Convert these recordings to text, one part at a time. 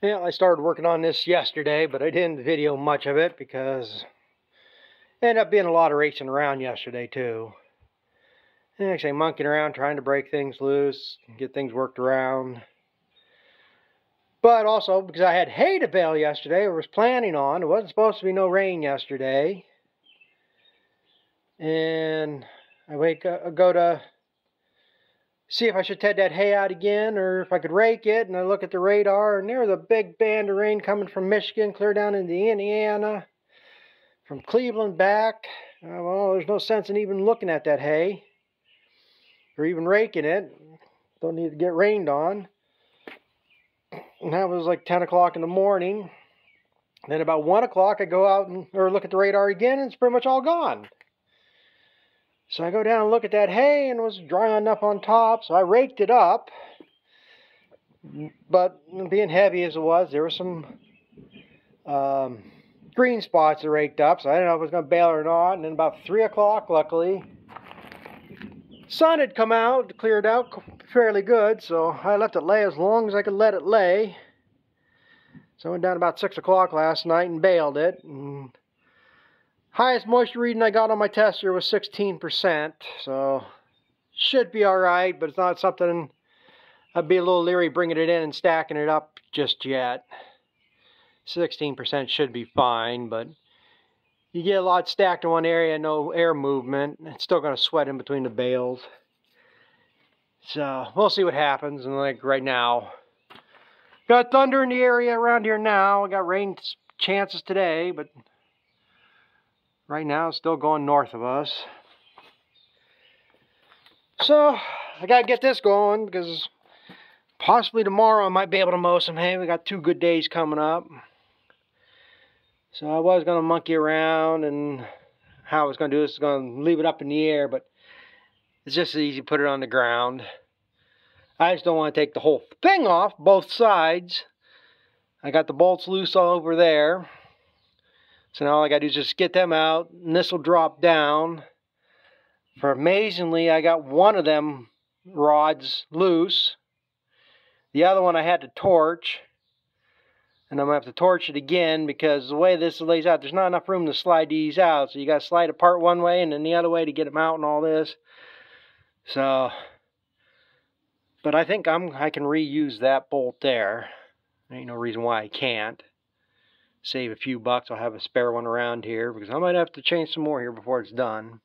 Yeah, I started working on this yesterday, but I didn't video much of it because it ended up being a lot of racing around yesterday too. And actually monkeying around trying to break things loose, get things worked around. But also because I had hay to bale yesterday, I was planning on. It wasn't supposed to be no rain yesterday. And I go to see if I should take that hay out again or if I could rake it, and I look at the radar and there was a big band of rain coming from Michigan clear down into Indiana, from Cleveland back. Well, there's no sense in even looking at that hay or even raking it. Don't need to get rained on. And that was like 10 o'clock in the morning. Then about 1 o'clock I go out or look at the radar again, and it's pretty much all gone. So I go down and look at that hay, and it was dry enough on top, so I raked it up. But being heavy as it was, there were some green spots that raked up, so I didn't know if I was going to bale or not. And then about 3 o'clock, luckily, sun had come out, cleared out fairly good, so I let it lay as long as I could let it lay. So I went down about 6 o'clock last night and baled it. And highest moisture reading I got on my tester was 16%, so should be alright, but it's not something I'd be a little leery bringing it in and stacking it up just yet. 16% should be fine, but you get a lot stacked in one area, no air movement, it's still going to sweat in between the bales. So we'll see what happens. And like right now, got thunder in the area around here now. I got rain chances today, but right now it's still going north of us. So I gotta get this going because possibly tomorrow I might be able to mow some hay. We got 2 good days coming up. So I was gonna monkey around, and how I was gonna do this is gonna leave it up in the air, but it's just as easy to put it on the ground. I just don't want to take the whole thing off, both sides. I got the bolts loose all over there. So now all I got to do is just get them out, and this will drop down. For amazingly, I got one of them rods loose. The other one I had to torch. And I'm going to have to torch it again because the way this lays out, there's not enough room to slide these out. So you got to slide apart one way and then the other way to get them out and all this. So, but I think I can reuse that bolt there. There ain't no reason why I can't. Save a few bucks. I'll have a spare one around here because I might have to change some more here before it's done.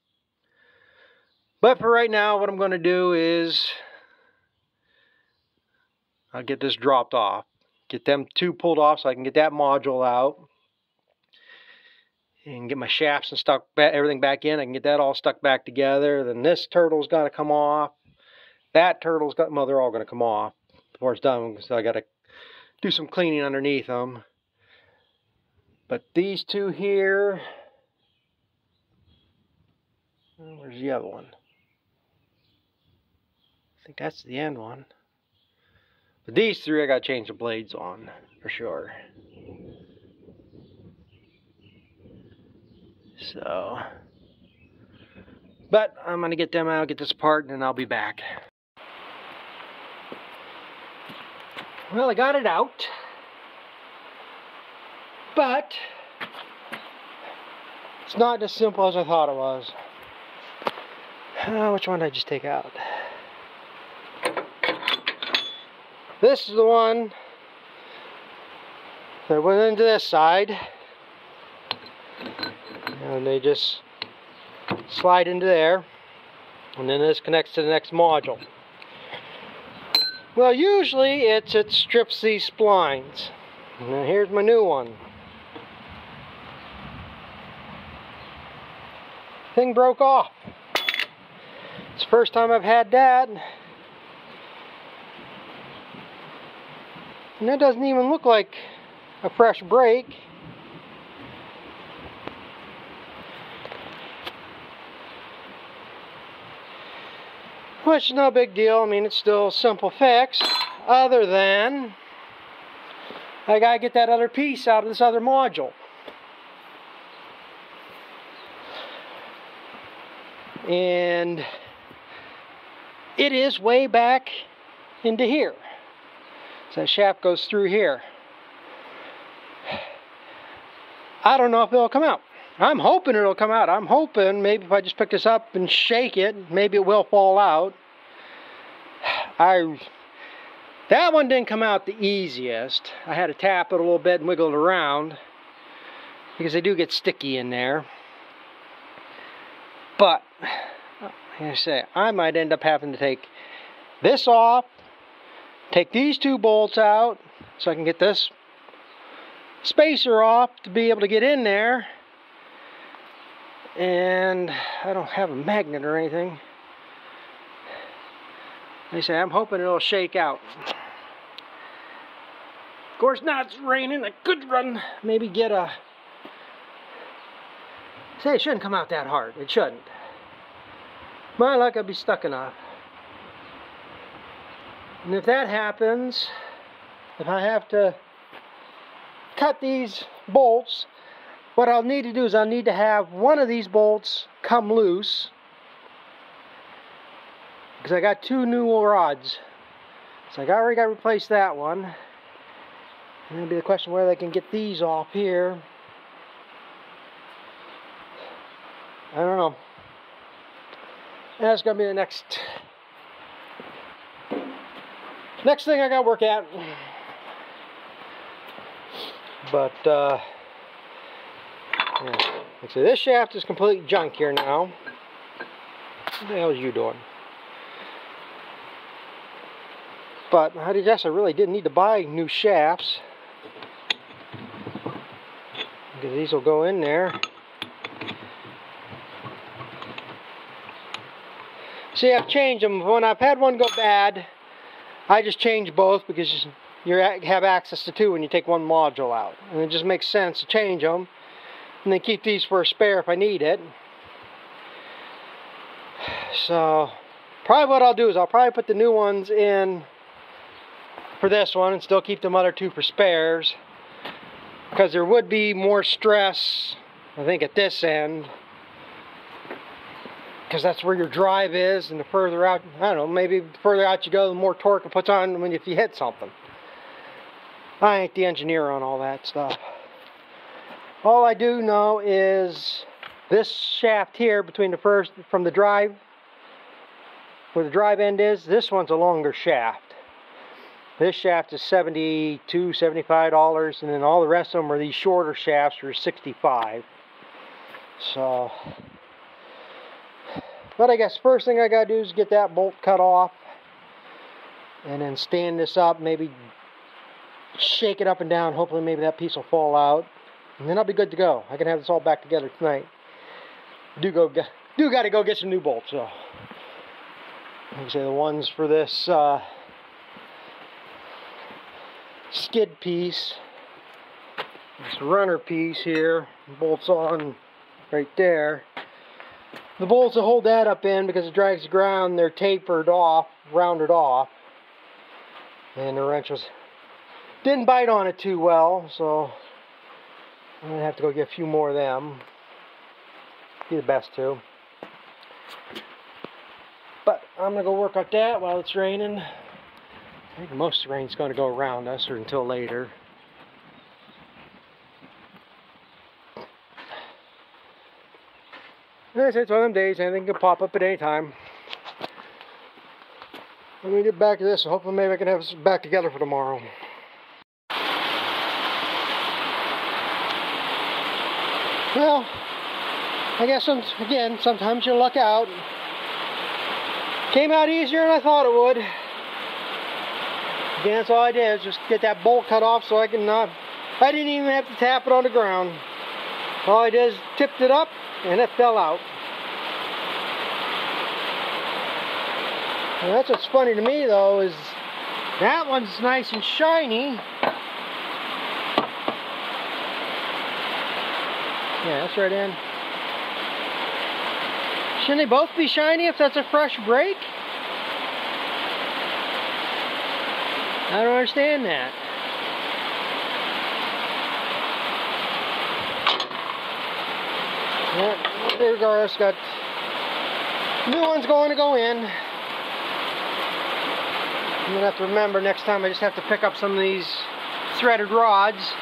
But for right now, what I'm going to do is I'll get this dropped off. Get them 2 pulled off so I can get that module out. And get my shafts and everything back in. I can get that all stuck back together. Then this turtle's got to come off. That turtle's got, well, they're all going to come off before it's done. So I got to do some cleaning underneath them. But these 2 here, where's the other one? I think that's the end one. But these 3 I got to change the blades on for sure. So, but I'm going to get them out, get this apart, and then I'll be back. Well, I got it out. But it's not as simple as I thought it was. Which one did I just take out? This is the one that went into this side. And they just slide into there. And then this connects to the next module. Well, usually it strips these splines. Now here's my new one. Thing broke off. It's the first time I've had that. And that doesn't even look like a fresh break. Which is no big deal. I mean, it's still a simple fix. Other than I gotta get that other piece out of this other module. And it is way back into here. So that shaft goes through here. I don't know if it'll come out. I'm hoping it'll come out. I'm hoping maybe if I just pick this up and shake it, maybe it will fall out. That one didn't come out the easiest. I had to tap it a little bit and wiggle it around because they do get sticky in there. But, like I say, I might end up having to take this off, take these two bolts out so I can get this spacer off to be able to get in there. And I don't have a magnet or anything. Like I say, I'm hoping it'll shake out. Of course, now it's raining. I could run, maybe get a... Say, it shouldn't come out that hard. It shouldn't. My luck, I'll be stuck enough. And if that happens, if I have to cut these bolts, what I'll need to do is I'll need to have one of these bolts come loose, because I got two new rods. So I already got to replace that one. And it'll be the question whether I can get these off here. I don't know. That's going to be the next thing I got to work at. But, yeah. Like I say, this shaft is completely junk here now. What the hell is you doing? But I guess I really didn't need to buy new shafts, because these will go in there. See, I've changed them. When I've had one go bad, I just change both, because you have access to two when you take one module out. And it just makes sense to change them. And then keep these for a spare if I need it. So, probably what I'll do is I'll probably put the new ones in for this one and still keep them other two for spares. Because there would be more stress, I think, at this end. Because that's where your drive is, and the further out, I don't know, maybe the further out you go, the more torque it puts on if you hit something. I ain't the engineer on all that stuff. All I do know is this shaft here between the first, from the drive, where the drive end is, this one's a longer shaft. This shaft is $72, $75, and then all the rest of them are these shorter shafts for $65. So, but I guess first thing I gotta do is get that bolt cut off, and then stand this up, maybe shake it up and down. Hopefully maybe that piece will fall out, and then I'll be good to go. I can have this all back together tonight. Do gotta go get some new bolts, so. Like I say, the ones for this skid piece, this runner piece here, bolts on right there. The bolts that hold that up in, because it drags the ground, they're tapered off, rounded off, and the wrench didn't bite on it too well, so I'm gonna have to go get a few more of them. Be the best to. But I'm gonna go work on that while it's raining. I think most of the rain's gonna go around us or until later. It's one of them days, anything can pop up at any time. Let me get back to this, so hopefully maybe I can have this back together for tomorrow. Well, I guess again, sometimes you luck out. Came out easier than I thought it would. Again, that's all I did, is just get that bolt cut off so I can I didn't even have to tap it on the ground. All I did is tipped it up and it fell out. And that's what's funny to me though, is that one's nice and shiny. Yeah, that's right in. Shouldn't they both be shiny if that's a fresh brake? I don't understand that. Yeah, regardless, got new ones going to go in. I'm going to have to remember next time I just have to pick up some of these threaded rods.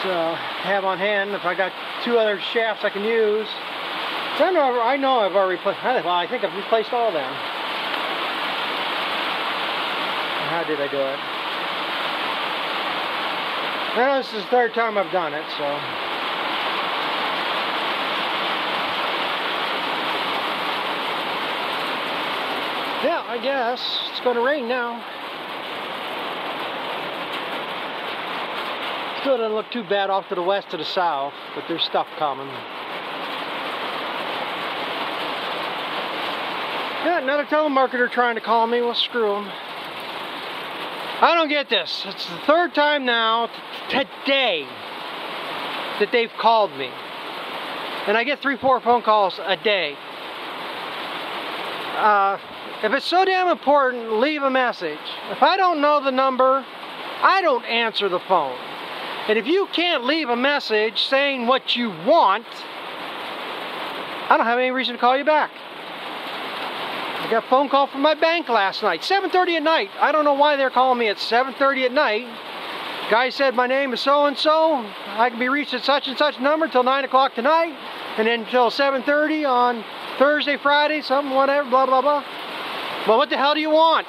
So have on hand if I got 2 other shafts I can use. So I know I've already replaced. Well, I think I've replaced all of them. How did I do it? Well, this is the 3rd time I've done it, so. Yeah, I guess it's going to rain now. Still doesn't look too bad off to the west to the south, but there's stuff coming. Yeah, another telemarketer trying to call me. Well, screw him. I don't get this. It's the 3rd time now, today, that they've called me. And I get 3-4 phone calls a day. If it's so damn important, leave a message. If I don't know the number, I don't answer the phone. And if you can't leave a message saying what you want, I don't have any reason to call you back. I got a phone call from my bank last night, 7:30 at night. I don't know why they're calling me at 7:30 at night. Guy said my name is so-and-so. I can be reached at such and such number till 9 o'clock tonight, and then until 7:30 on Thursday, Friday, something, whatever, blah, blah, blah. Well, what the hell do you want?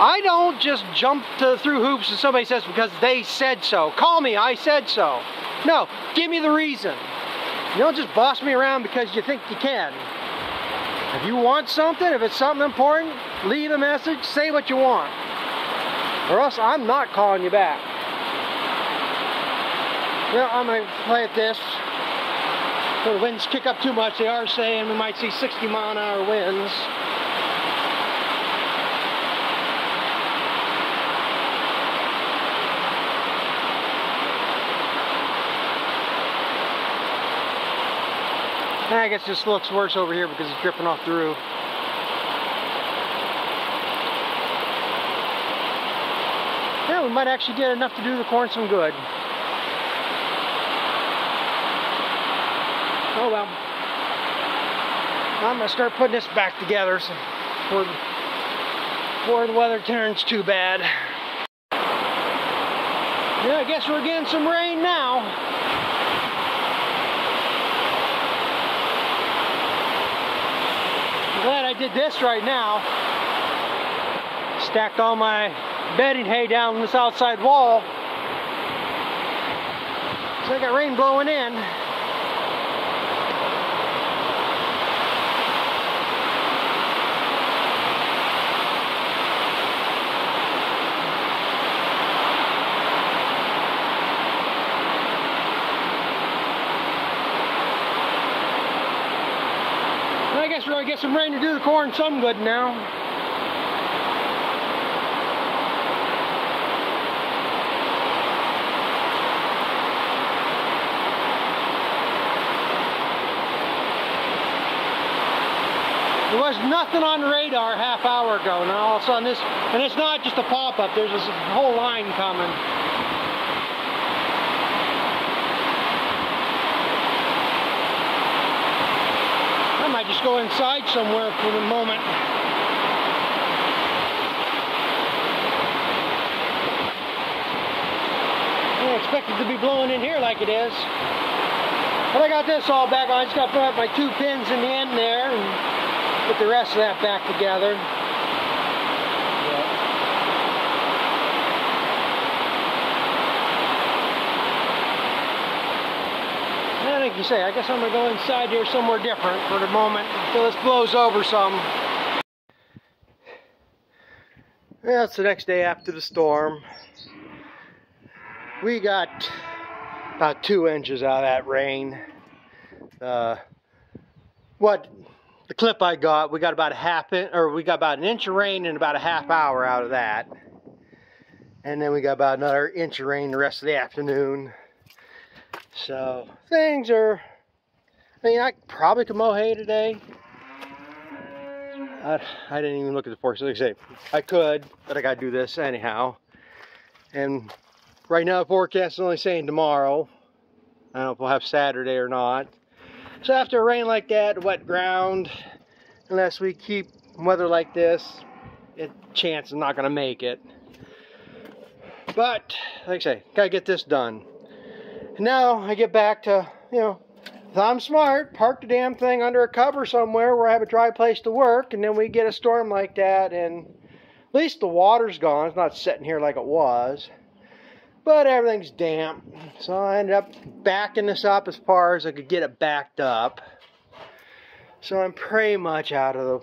I don't just jump through hoops and somebody says because they said so. Call me, I said so. No, give me the reason. You don't just boss me around because you think you can. If you want something, if it's something important, leave a message, say what you want. Or else I'm not calling you back. Well, I'm going to play at this. If the winds kick up too much, they are saying we might see 60-mile-an-hour winds. I guess it just looks worse over here because it's dripping off the roof. Yeah, we might actually get enough to do the corn some good. Oh well. I'm going to start putting this back together so before the weather turns too bad. Yeah, I guess we're getting some rain now. Glad I did this right now. Stacked all my bedding hay down this outside wall. So I got rain blowing in. I guess we're going to get some rain to do the corn some good now. There was nothing on the radar a half hour ago. Now all of a sudden this, and it's not just a pop-up, there's this whole line coming. I might just go inside somewhere for the moment. I didn't expect it to be blowing in here like it is. But I got this all back on. I just got to put my 2 pins in the end there and put the rest of that back together. Like you say, I guess I'm going to go inside here somewhere different for the moment until this blows over some. Yeah, it's the next day after the storm. We got about 2 inches out of that rain. The clip I got, we got about an inch of rain and about a half hour out of that. And then we got about another inch of rain the rest of the afternoon. So things are, I mean, I probably could mow hay today. I didn't even look at the forecast. Like I say, I could, but I gotta do this anyhow. And right now the forecast is only saying tomorrow. I don't know if we'll have Saturday or not. So after a rain like that, wet ground, unless we keep weather like this, chance is not gonna make it. But, like I say, gotta get this done. And now I get back to, you know, if I'm smart, park the damn thing under a cover somewhere where I have a dry place to work, and then we get a storm like that, and at least the water's gone. It's not sitting here like it was. But everything's damp. So I ended up backing this up as far as I could get it backed up. So I'm pretty much out of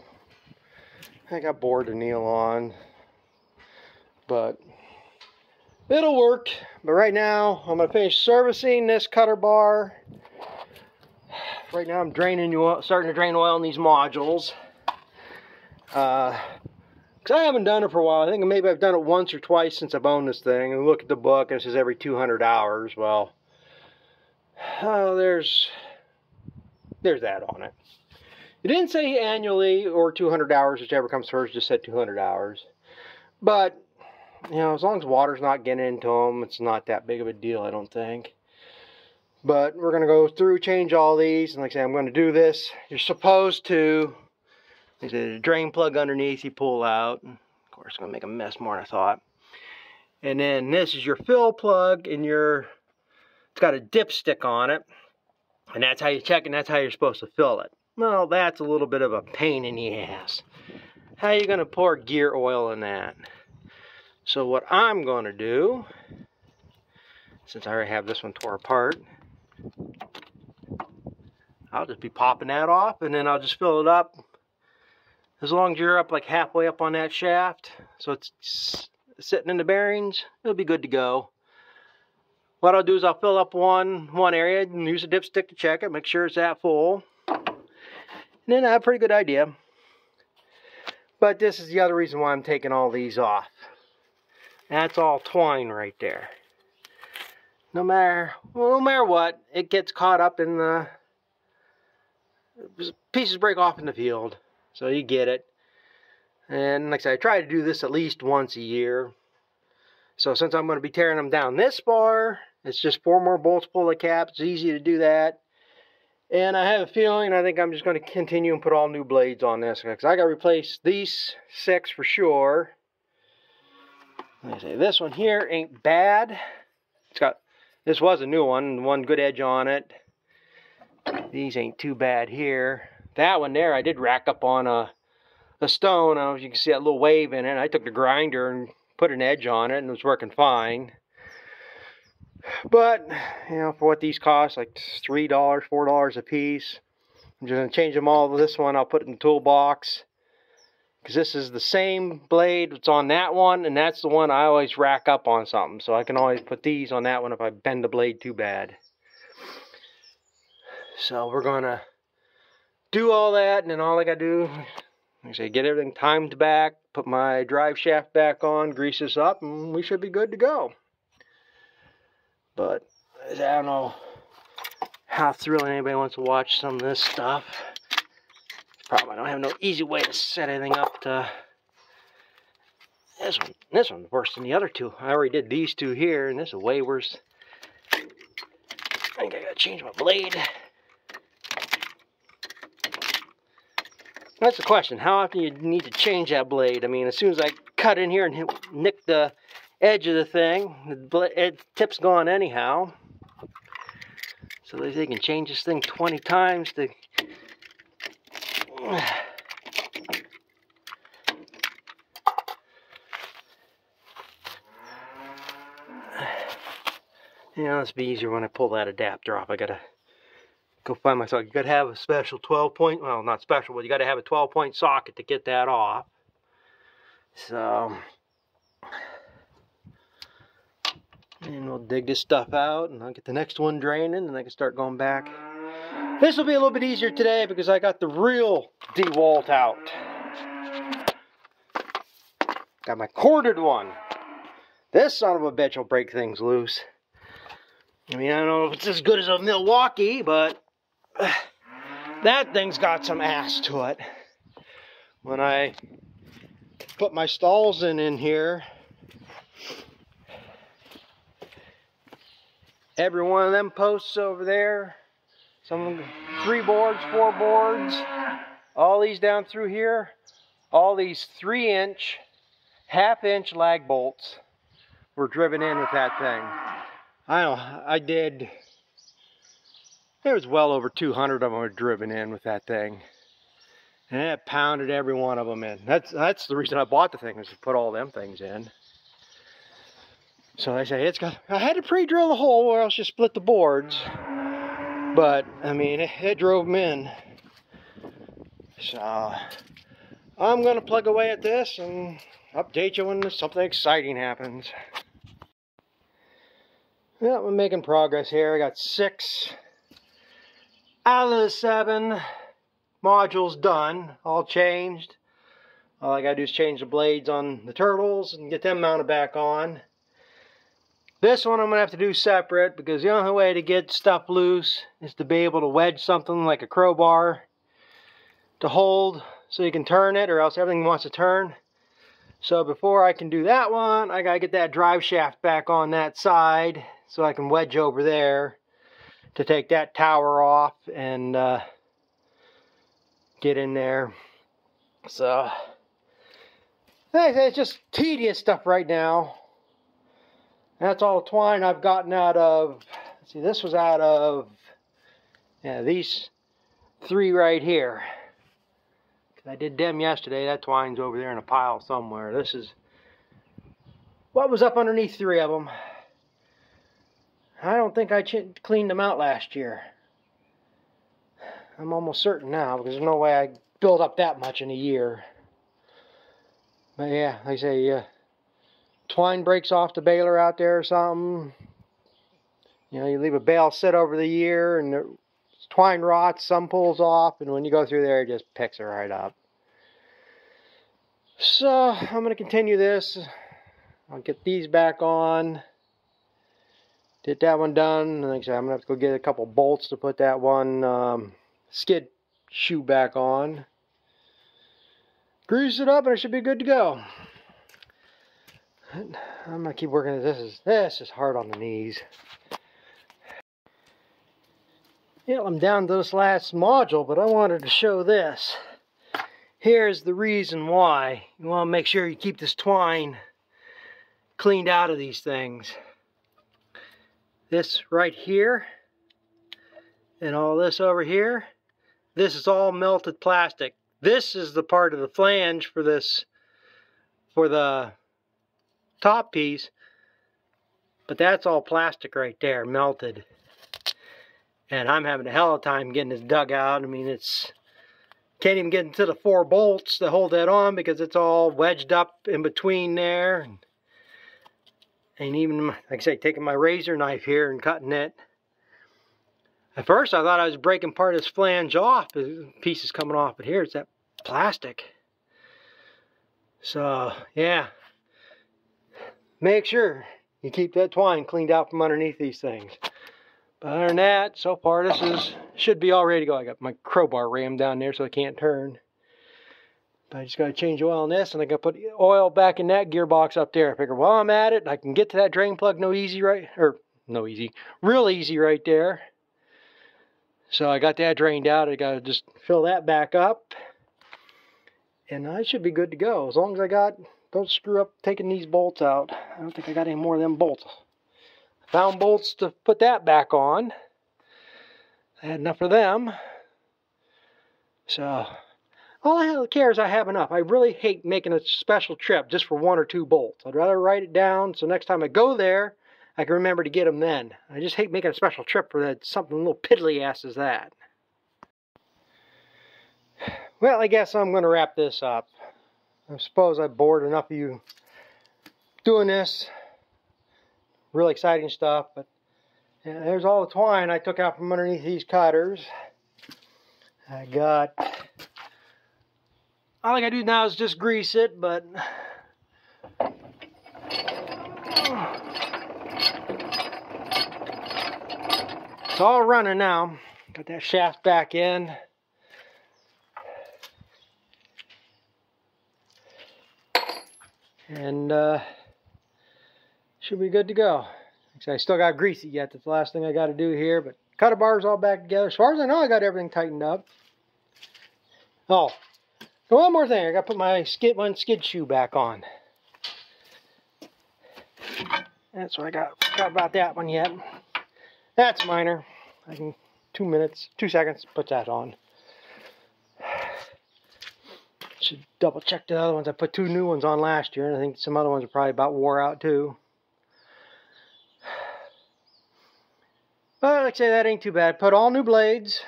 the... I got bored to kneel on. But it'll work. But right now, I'm going to finish servicing this cutter bar. Right now I'm starting to drain oil in these modules. Because I haven't done it for a while. I think maybe I've done it once or twice since I've owned this thing. And look at the book, and it says every 200 hours. Well, there's that on it. It didn't say annually or 200 hours, whichever comes first. Just said 200 hours. But, you know, as long as water's not getting into them, it's not that big of a deal, I don't think. But we're going to go through, change all these, and like I say, I'm going to do this. You're supposed to, there's a drain plug underneath you pull out. Of course, it's going to make a mess more than I thought. And then this is your fill plug, and it's got a dipstick on it. And that's how you check, and that's how you're supposed to fill it. Well, that's a little bit of a pain in the ass. How are you going to pour gear oil in that? So what I'm going to do, since I already have this one tore apart, I'll just be popping that off, and then I'll just fill it up. As long as you're up like halfway up on that shaft, so it's sitting in the bearings, it'll be good to go. What I'll do is I'll fill up one area and use a dipstick to check it, make sure it's that full. And then I have a pretty good idea. But this is the other reason why I'm taking all these off. That's all twine right there. No matter what, it gets caught up in the... pieces break off in the field. So you get it. And like I said, I try to do this at least once a year. So since I'm going to be tearing them down this far, it's just 4 more bolts pull the cap. It's easy to do that. And I have a feeling, I think I'm just going to continue and put all new blades on this. Because I got to replace these 6 for sure. Like I say, this one here ain't bad. This was a new one good edge on it. These ain't too bad here. That one there, I did rack up on a stone. I don't know if you can see that little wave in it. I took the grinder and put an edge on it, and it was working fine. But, you know, for what these cost, like $3, $4 a piece. I'm just going to change them all to this one. I'll put it in the toolbox. Because this is the same blade that's on that one, and that's the one I always rack up on something. So I can always put these on that one if I bend the blade too bad. So we're going to do all that, and then all I got to do, like I say, get everything timed back, put my drive shaft back on, grease this up, and we should be good to go. But I don't know how thrilling anybody wants to watch some of this stuff. Probably don't have no easy way to set anything up to... This one's worse than the other two. I already did these two here, and this is way worse. I think I gotta change my blade. That's the question. How often you need to change that blade? I mean, as soon as I cut in here and nick the edge of the thing, the tip's gone anyhow. So they can change this thing 20 times to... You know, it's be easier when I pull that adapter off. I gotta go find my socket. You gotta have a special 12-point, well, not special, but you gotta have a 12-point socket to get that off. So, and we'll dig this stuff out, and I'll get the next one draining, and I can start going back. This will be a little bit easier today because I got the real DeWalt out. Got my corded one. This son of a bitch will break things loose. I mean, I don't know if it's as good as a Milwaukee, but that thing's got some ass to it. When I put my stalls in here, every one of them posts over there, some of them 3 boards, 4 boards, all these down through here, all these 3-inch, 1/2-inch lag bolts were driven in with that thing. I did, there was well over 200 of them were driven in with that thing. And it pounded every one of them in. That's the reason I bought the thing, was to put all them things in. So I say, I had to pre-drill the hole or else you split the boards. But, I mean, it drove them in. So, I'm going to plug away at this and update you when something exciting happens. Yeah, we're making progress here. I got 6 out of the 7 modules done, all changed. All I gotta do is change the blades on the turtles and get them mounted back on. This one I'm gonna have to do separate, because the only way to get stuff loose is to be able to wedge something like a crowbar to hold so you can turn it, or else everything wants to turn. So before I can do that one, I gotta get that drive shaft back on that side so I can wedge over there to take that tower off and get in there. So it's just tedious stuff right now. That's all the twine I've gotten out of. Let's see, this was out of these 3 right here. I did them yesterday. That twine's over there in a pile somewhere. This is what was up underneath 3 of them. I don't think I cleaned them out last year. I'm almost certain now, because there's no way I build up that much in a year. But yeah, like I say, twine breaks off the baler out there or something. You know, you leave a bale sit over the year and the twine rots, some pulls off, and when you go through there, it just picks it right up. So, I'm going to continue this. I'll get these back on. Get that one done. And like I said, I'm going to have to go get a couple bolts to put that one skid shoe back on. Grease it up and it should be good to go. I'm going to keep working at this. This is hard on the knees. Yeah, I'm down to this last module, but I wanted to show this. Here's the reason why. You want to make sure you keep this twine cleaned out of these things. This right here and all this over here, this is all melted plastic. This is the part of the flange for this, for the top piece, but that's all plastic right there, melted. And I'm having a hell of a time getting this dug out. I mean, can't even get into the 4 bolts to hold that on because it's all wedged up in between there. And even, like I say, taking my razor knife here and cutting it. At first I thought I was breaking part of this flange off, the pieces coming off, but here it's that plastic. So, yeah. Make sure you keep that twine cleaned out from underneath these things. But other than that, so far this should be all ready to go. I got my crowbar rammed down there so I can't turn. But I just got to change oil in this, and I got to put oil back in that gearbox up there. I figure while I'm at it, I can get to that drain plug real easy right there. So I got that drained out. I got to just fill that back up. And I should be good to go. As long as don't screw up taking these bolts out. I don't think I got any more of them bolts. Found bolts to put that back on. I had enough of them. So, all I care is I have enough. I really hate making a special trip just for 1 or 2 bolts. I'd rather write it down so next time I go there, I can remember to get them then. I just hate making a special trip for that something little piddly ass as that. Well, I guess I'm going to wrap this up. I suppose I bored enough of you doing this. Really exciting stuff, but yeah, there's all the twine I took out from underneath these cutters. I got, all I gotta do now is just grease it, but it's all running now. Got that shaft back in. And should be good to go. I still got to grease it yet. That's the last thing I got to do here. But cutter bars all back together. As far as I know, I got everything tightened up. Oh, one more thing. I got to put my skid shoe back on. That's what I got. Forgot about that one yet. That's minor. I can 2 seconds, put that on. Should double check the other ones. I put 2 new ones on last year, and I think some other ones are probably about wore out too. But like I say, that ain't too bad. Put all new blades.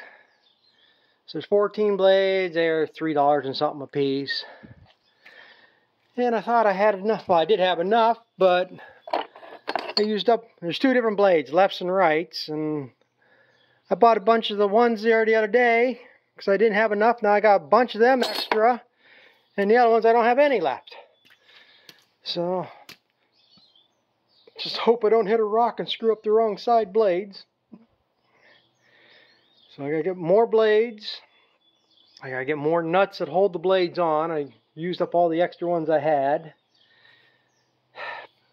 So there's 14 blades. They're $3 and something a piece. And I thought I had enough. Well, I did have enough, but I used up. There's 2 different blades, lefts and rights, and I bought a bunch of the ones there the other day because I didn't have enough. Now I got a bunch of them extra, and the other ones I don't have any left. So just hope I don't hit a rock and screw up the wrong side blades. So I gotta get more blades. I gotta get more nuts that hold the blades on. I used up all the extra ones I had.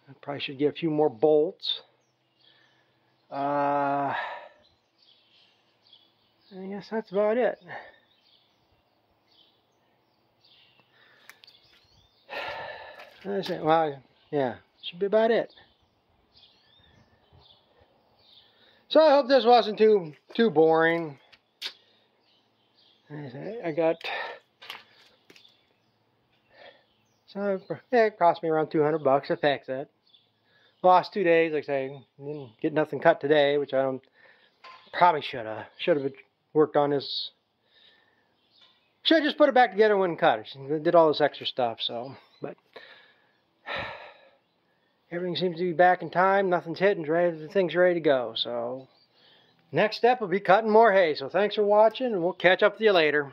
I probably should get a few more bolts. I guess that's about it. Well, yeah, should be about it. So I hope this wasn't too boring. I got, so yeah, it cost me around $200 to fix it. Lost 2 days, like I say, didn't get nothing cut today, which I probably should have worked on this. Should have just put it back together and wouldn't cut it. Did all this extra stuff, so, but everything seems to be back in time. Nothing's hitting, the thing's ready to go. So next step will be cutting more hay. So thanks for watching, and we'll catch up with you later.